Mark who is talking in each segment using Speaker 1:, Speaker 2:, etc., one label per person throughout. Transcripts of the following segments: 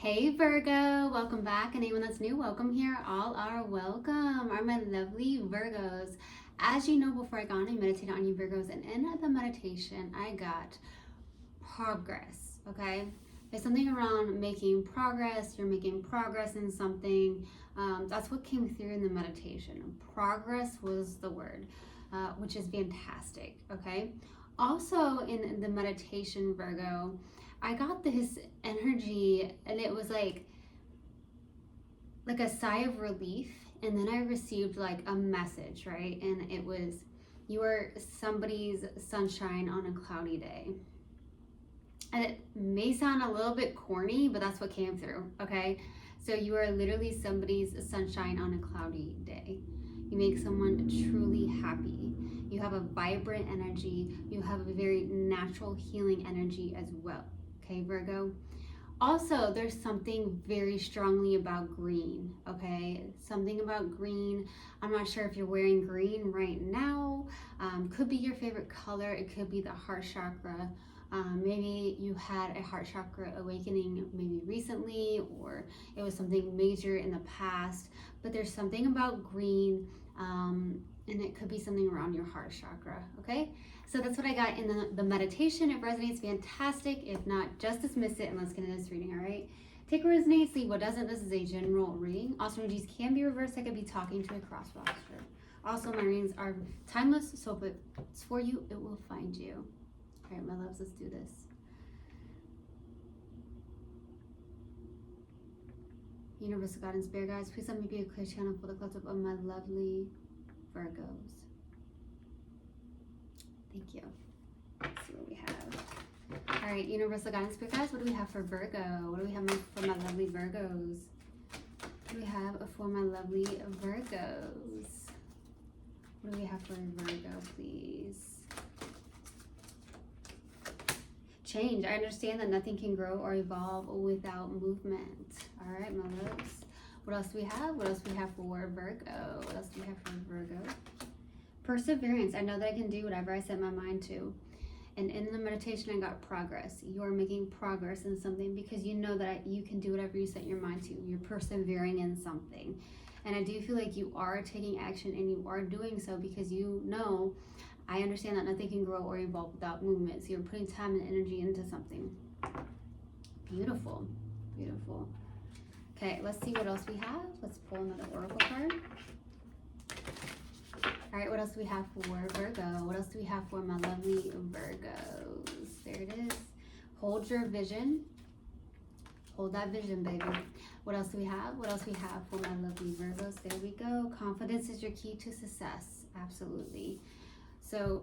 Speaker 1: Hey Virgo, welcome back. Anyone that's new, welcome here. All are welcome. Are my lovely Virgos. As you know, before I got on, I meditated on you Virgos, and in the meditation, I got progress. Okay, there's something around making progress. You're making progress in something. That's what came through in the meditation. Progress was the word, which is fantastic. Okay. Also in the meditation, Virgo, I got this energy and it was like a sigh of relief, and then I received like a message, right? And it was, you are somebody's sunshine on a cloudy day. And it may sound a little bit corny, but that's what came through. Okay, so you are literally somebody's sunshine on a cloudy day. You make someone truly happy. You have a vibrant energy. You have a very natural healing energy as well. Okay, Virgo. Also, there's something very strongly about green, okay? Something about green. I'm not sure if you're wearing green right now. Could be your favorite color. It could be the heart chakra. Maybe you had a heart chakra awakening maybe recently, or it was something major in the past. But there's something about green, and it could be something around your heart chakra, okay? So that's what I got in the meditation. It resonates, fantastic. If not, just dismiss it and let's get into this reading, all right? Take what resonates, leave what doesn't. This is a general reading. Also, energies can be reversed. I could be talking to a cross watcher. Also, my readings are timeless, so if it's for you, it will find you. All right, my loves, let's do this. Universal God and Spirit Guides, please let me be a clear channel for the collective of my lovely Virgos. Thank you. Let's see what we have. All right, Universal God and Spirit Guides, what do we have for Virgo? What do we have for my lovely Virgos? What do we have for my lovely Virgos? What do we have for Virgo, please? Change. I understand that nothing can grow or evolve without movement. All right, my loves. What else do we have? What else do we have for Virgo? What else do we have for Virgo? Perseverance. I know that I can do whatever I set my mind to. And in the meditation, I got progress. You're making progress in something because you know that you can do whatever you set your mind to. You're persevering in something. And I do feel like you are taking action, and you are doing so because you know, I understand that nothing can grow or evolve without movement. So you're putting time and energy into something. Beautiful. Beautiful. Okay, let's see what else we have. Let's pull another oracle card. All right, what else do we have for Virgo? What else do we have for my lovely Virgos? There it is. Hold your vision. Hold that vision, baby. What else do we have? What else do we have for my lovely Virgos? There we go. Confidence is your key to success. Absolutely. So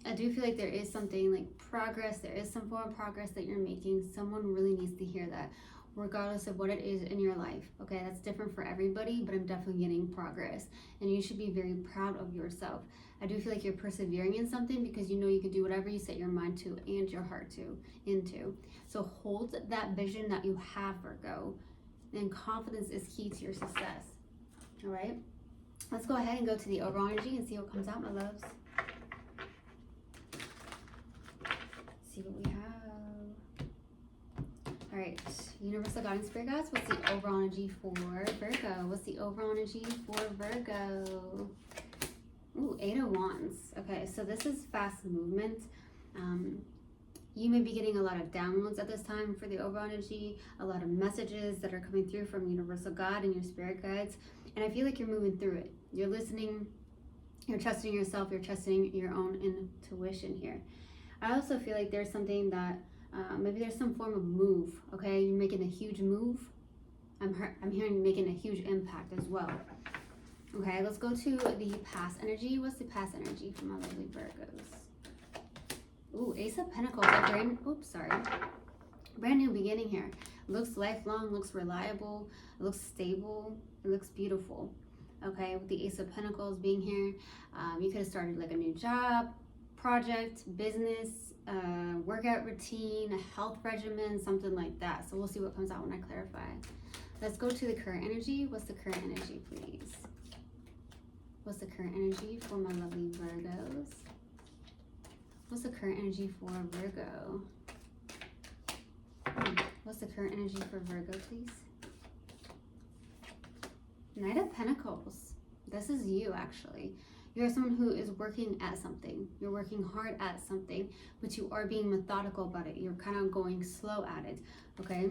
Speaker 1: I do feel like there is something like progress. There is some form of progress that you're making. Someone really needs to hear that, regardless of what it is in your life. Okay, that's different for everybody, but I'm definitely getting progress, and you should be very proud of yourself. I do feel like you're persevering in something because you know you can do whatever you set your mind to and your heart to into. So hold that vision that you have, Virgo, and confidence is key to your success. All right, let's go ahead and go to the overall energy and see what comes out, my loves. See what we have. All right, Universal God and Spirit Guides, what's the overall energy for Virgo? What's the overall energy for Virgo? Ooh, 8 of Wands. Okay, so this is fast movement. You may be getting a lot of downloads at this time for the overall energy, a lot of messages that are coming through from Universal God and your Spirit Guides. And I feel like you're moving through it. You're listening, you're trusting yourself, you're trusting your own intuition here. I also feel like there's something that maybe there's some form of move, okay? You're making a huge move. I'm hearing you making a huge impact as well. Okay, let's go to the past energy. What's the past energy for my lovely Virgos? Ooh, Ace of Pentacles. Brand new beginning here. Looks lifelong, looks reliable, looks stable, it looks beautiful. Okay, with the Ace of Pentacles being here, you could have started like a new job, project, business, workout routine, a health regimen, something like that. So we'll see what comes out when I clarify. Let's go to the current energy. What's the current energy, please? What's the current energy for my lovely Virgos? What's the current energy for Virgo? What's the current energy for Virgo, please? Knight of Pentacles. This is you, actually. You're someone who is working at something. You're working hard at something, but you are being methodical about it. You're kind of going slow at it, okay?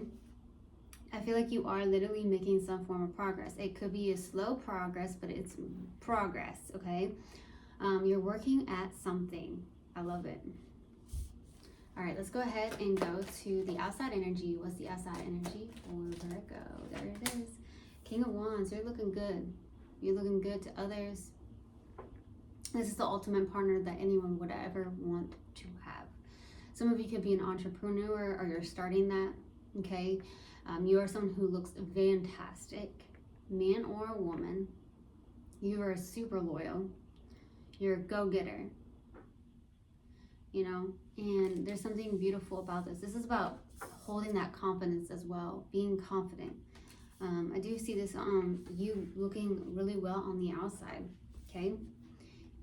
Speaker 1: I feel like you are literally making some form of progress. It could be a slow progress, but it's progress, okay? You're working at something. I love it. All right, let's go ahead and go to the outside energy. What's the outside energy for Virgo? There it is. King of Wands, you're looking good. You're looking good to others. This is the ultimate partner that anyone would ever want to have. Some of you could be an entrepreneur or you're starting that, okay? You are someone who looks fantastic, man or woman. You are super loyal. You're a go-getter, you know, and there's something beautiful about this. This is about holding that confidence as well, being confident. I do see this you looking really well on the outside, okay?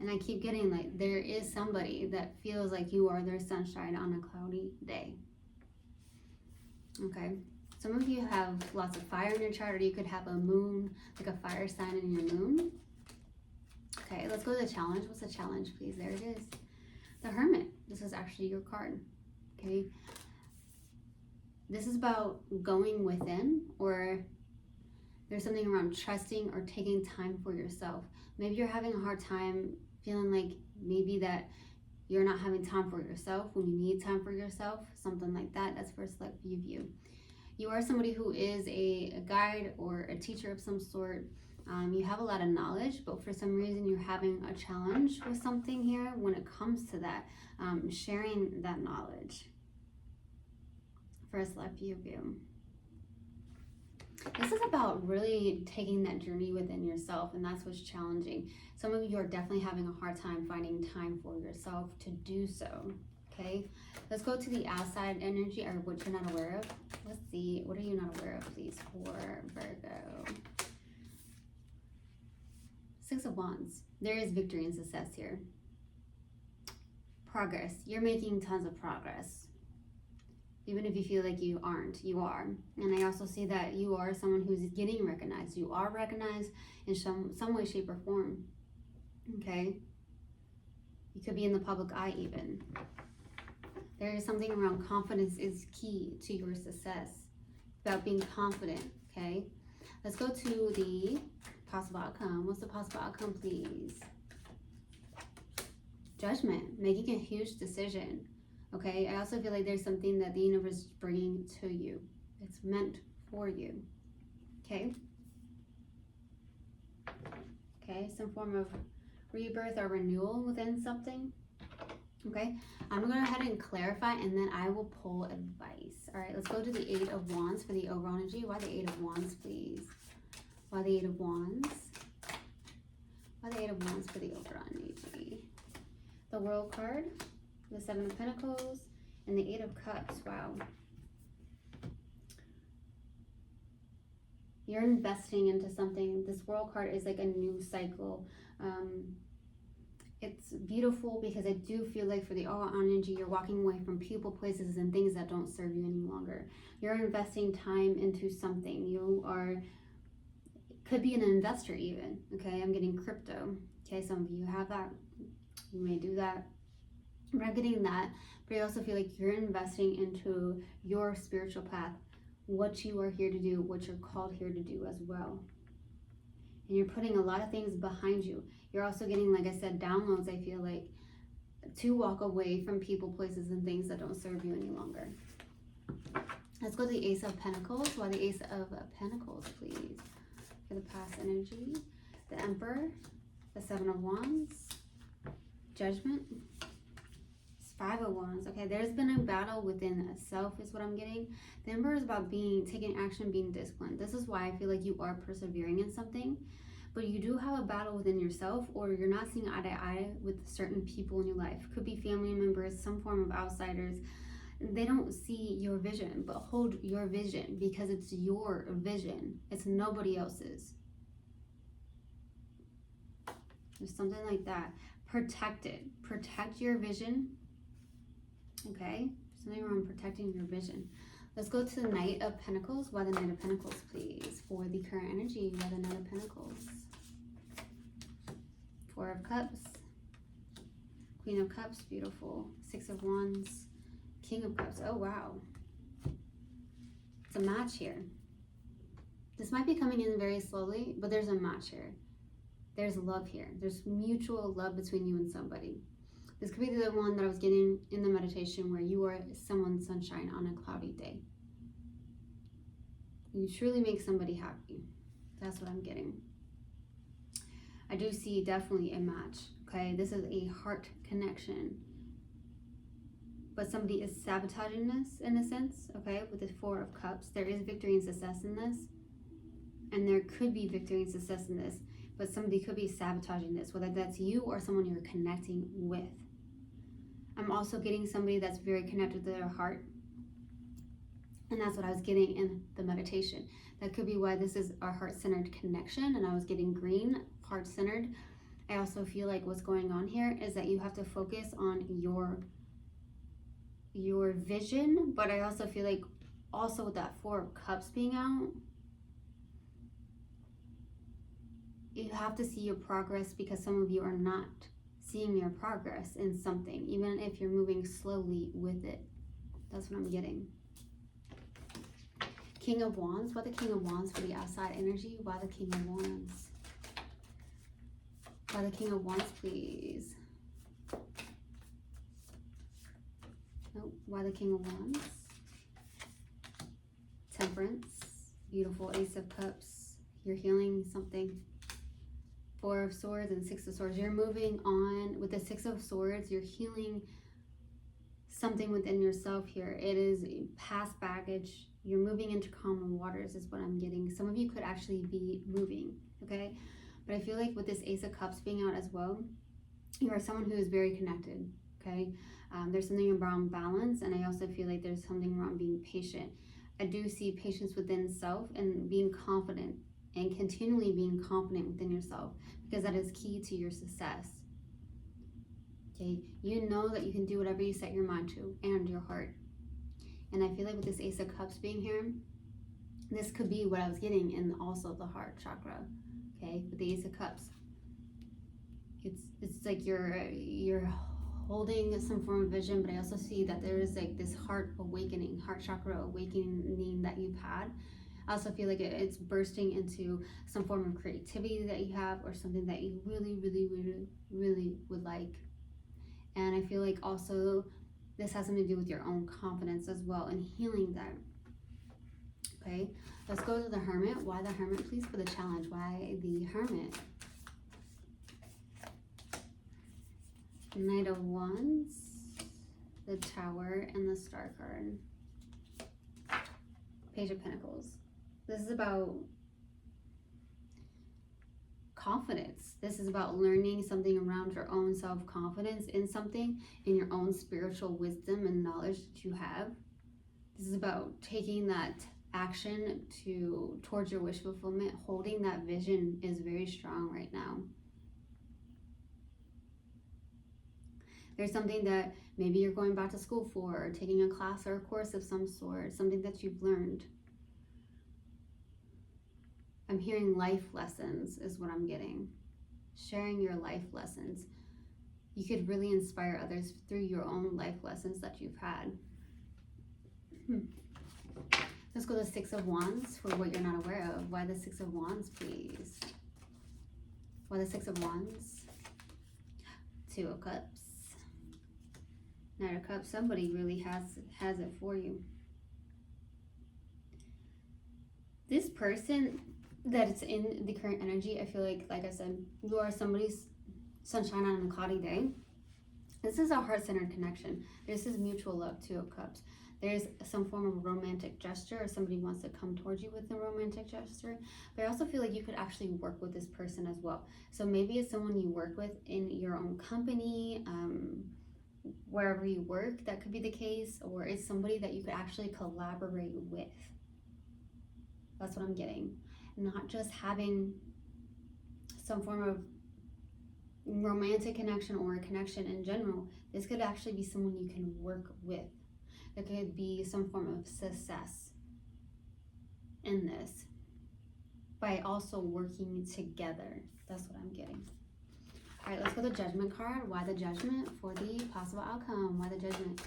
Speaker 1: And I keep getting like there is somebody that feels like you are their sunshine on a cloudy day, okay? Some of you have lots of fire in your chart, or you could have a moon, like a fire sign in your moon. Okay, let's go to the challenge. What's the challenge, please? There it is. The Hermit. This is actually your card, okay? This is about going within, or there's something around trusting or taking time for yourself. Maybe you're having a hard time feeling like maybe that you're not having time for yourself when you need time for yourself, something like that. That's for a select few of you. You are somebody who is a guide or a teacher of some sort. You have a lot of knowledge, but for some reason you're having a challenge with something here when it comes to that, sharing that knowledge for a select few of you. This is about really taking that journey within yourself, and that's what's challenging. Some of you are definitely having a hard time finding time for yourself to do so, okay? Let's go to the outside energy, or what you're not aware of. Let's see, what are you not aware of, please, for Virgo? Six of Wands. There is victory and success here. Progress. You're making tons of progress. Even if you feel like you aren't, you are. And I also see that you are someone who's getting recognized. You are recognized in some way, shape, or form. Okay? You could be in the public eye even. There is something around confidence is key to your success. About being confident, okay? Let's go to the possible outcome. What's the possible outcome, please? Judgment. Making a huge decision. Okay, I also feel like there's something that the universe is bringing to you. It's meant for you. Okay? Okay, some form of rebirth or renewal within something. Okay, I'm going to go ahead and clarify, and then I will pull advice. All right, let's go to the Eight of Wands for the overall energy. Why the Eight of Wands, please? Why the Eight of Wands? Why the Eight of Wands for the overall energy? The World card. The Seven of Pentacles, and the Eight of Cups. Wow. You're investing into something. This World card is like a new cycle. It's beautiful because I do feel like for the overall energy, you're walking away from people, places, and things that don't serve you any longer. You're investing time into something. You are, could be an investor even. Okay, I'm getting crypto. Okay, some of you have that. You may do that. I'm not getting that, but I also feel like you're investing into your spiritual path, what you are here to do, what you're called here to do as well. And you're putting a lot of things behind you. You're also getting, like I said, downloads, I feel like, to walk away from people, places, and things that don't serve you any longer. Let's go to the Ace of Pentacles. Why the Ace of Pentacles, please? For the past energy. The Emperor. The Seven of Wands. Judgment. Five of Wands. Okay, there's been a battle within self is what I'm getting. The Emperor is about taking action, being disciplined. This is why I feel like you are persevering in something, but you do have a battle within yourself, or you're not seeing eye to eye with certain people in your life. Could be family members, some form of outsiders. They don't see your vision, but hold your vision because it's your vision. It's nobody else's. There's something like that. Protect it. Protect your vision. Okay, something around protecting your vision. Let's go to the Knight of Pentacles. Why the Knight of Pentacles, please? For the current energy, why the Knight of Pentacles? Four of Cups. Queen of Cups, beautiful. Six of Wands. King of Cups. Oh, wow. It's a match here. This might be coming in very slowly, but there's a match here. There's love here. There's mutual love between you and somebody. This could be the one that I was getting in the meditation where you are someone's sunshine on a cloudy day. You truly make somebody happy. That's what I'm getting. I do see definitely a match, okay? This is a heart connection. But somebody is sabotaging this in a sense, okay? With the Four of Cups. There is victory and success in this. And there could be victory and success in this. But somebody could be sabotaging this, whether that's you or someone you're connecting with. I'm also getting somebody that's very connected to their heart. And that's what I was getting in the meditation. That could be why this is our heart-centered connection. And I was getting green, heart-centered. I also feel like what's going on here is that you have to focus on your vision. But I also feel like also with that Four of Cups being out, you have to see your progress because some of you are not seeing your progress in something, even if you're moving slowly with it. That's what I'm getting. King of Wands. Why the King of Wands for the outside energy? Why the King of Wands? Why the King of Wands, please? Nope. Why the King of Wands? Temperance. Beautiful Ace of Cups. You're healing something. Four of Swords and Six of Swords. You're moving on with the Six of Swords. You're healing something within yourself here. It is past baggage. You're moving into calmer waters is what I'm getting. Some of you could actually be moving, okay? But I feel like with this Ace of Cups being out as well, you are someone who is very connected, okay? There's something around balance, and I also feel like there's something around being patient. I do see patience within self and being confident and continually being confident within yourself, because that is key to your success. Okay, you know that you can do whatever you set your mind to and your heart. And I feel like with this Ace of Cups being here, this could be what I was getting in also the heart chakra. Okay, with the Ace of Cups, it's like you're holding some form of vision, but I also see that there is like this heart awakening, heart chakra awakening that you've had. I also feel like it's bursting into some form of creativity that you have, or something that you really, really, really, really would like. And I feel like also this has something to do with your own confidence as well and healing that. Okay, let's go to the Hermit. Why the Hermit, please, for the challenge? Why the Hermit? Knight of Wands, the Tower, and the Star card. Page of Pentacles. This is about confidence. This is about learning something around your own self-confidence in something, in your own spiritual wisdom and knowledge that you have. This is about taking that action towards your wish fulfillment. Holding that vision is very strong right now. There's something that maybe you're going back to school for, or taking a class or a course of some sort, something that you've learned. I'm hearing life lessons is what I'm getting. Sharing your life lessons. You could really inspire others through your own life lessons that you've had. Let's go to the Six of Wands for what you're not aware of. Why the Six of Wands, please? Why the Six of Wands? Two of Cups. Knight of Cups. Somebody really has it for you. This person that's in the current energy, I feel like I said, you are somebody's sunshine on a cloudy day. This is a heart-centered connection. This is mutual love. Two of Cups. There's some form of romantic gesture, or somebody wants to come towards you with a romantic gesture. But I also feel like you could actually work with this person as well. So maybe it's someone you work with in your own company, wherever you work, that could be the case. Or it's somebody that you could actually collaborate with. That's what I'm getting. Not just having some form of romantic connection or a connection in general. This could actually be someone you can work with. There could be some form of success in this by also working together. That's what I'm getting. All right, let's go to the Judgment card. Why the Judgment for the possible outcome? Why the Judgment?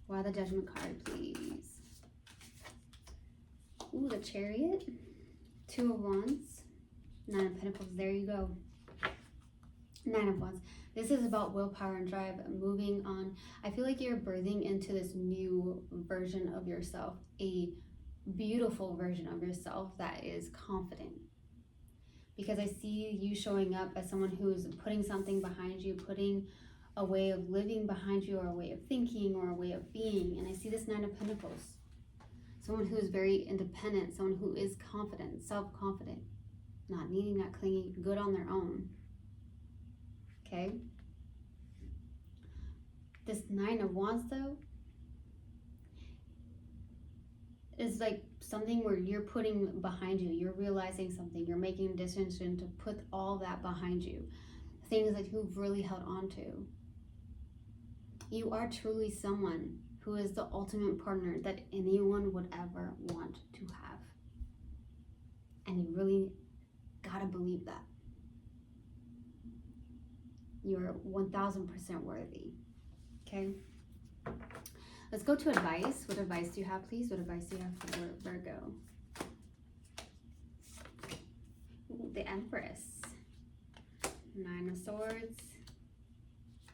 Speaker 1: Why the Judgment card, please? Ooh, the Chariot. 2 of Wands. 9 of Pentacles. There you go. 9 of Wands. This is about willpower and drive, moving on. I feel like you're birthing into this new version of yourself, a beautiful version of yourself that is confident. Because I see you showing up as someone who's putting something behind you, putting a way of living behind you, or a way of thinking, or a way of being. And I see this 9 of Pentacles. Someone who is very independent, someone who is confident, self-confident, not needing, not clinging, good on their own. Okay? This 9 of Wands, though, is like something where you're putting behind you. You're realizing something. You're making a decision to put all that behind you. Things that you've really held on to. You are truly someone who is the ultimate partner that anyone would ever want to have. And you really gotta believe that. You're 1000% worthy. Okay? Let's go to advice. What advice do you have, please? What advice do you have for Virgo? Ooh, the Empress. 9 of Swords.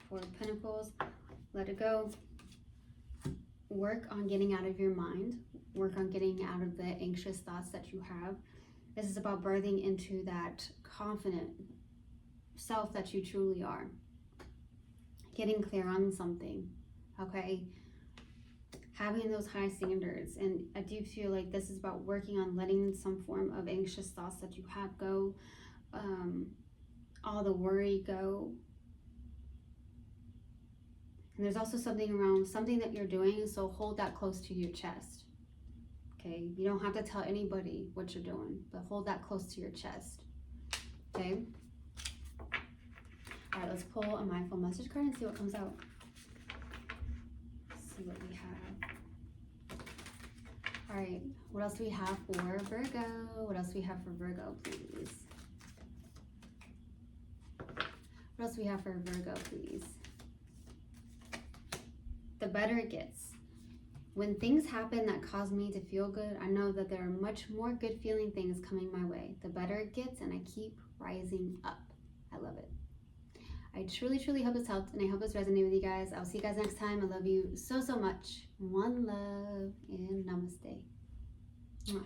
Speaker 1: 4 of Pentacles. Let it go. Work on getting out of your mind. Work on getting out of the anxious thoughts that you have. This is about birthing into that confident self that you truly are. Getting clear on something, okay? Having those high standards. And I do feel like this is about working on letting some form of anxious thoughts that you have go, all the worry go. And there's also something around something that you're doing, so hold that close to your chest. Okay, you don't have to tell anybody what you're doing, but hold that close to your chest. Okay. All right, let's pull a mindful message card and see what comes out. Let's see what we have. All right, what else do we have for Virgo? What else do we have for Virgo, please? What else do we have for Virgo, please? The better it gets. When things happen that cause me to feel good, I know that there are much more good feeling things coming my way. The better it gets, and I keep rising up. I love it. I truly, truly hope this helped, and I hope this resonated with you guys. I'll see you guys next time. I love you so, so much. One love, and namaste. Mwah.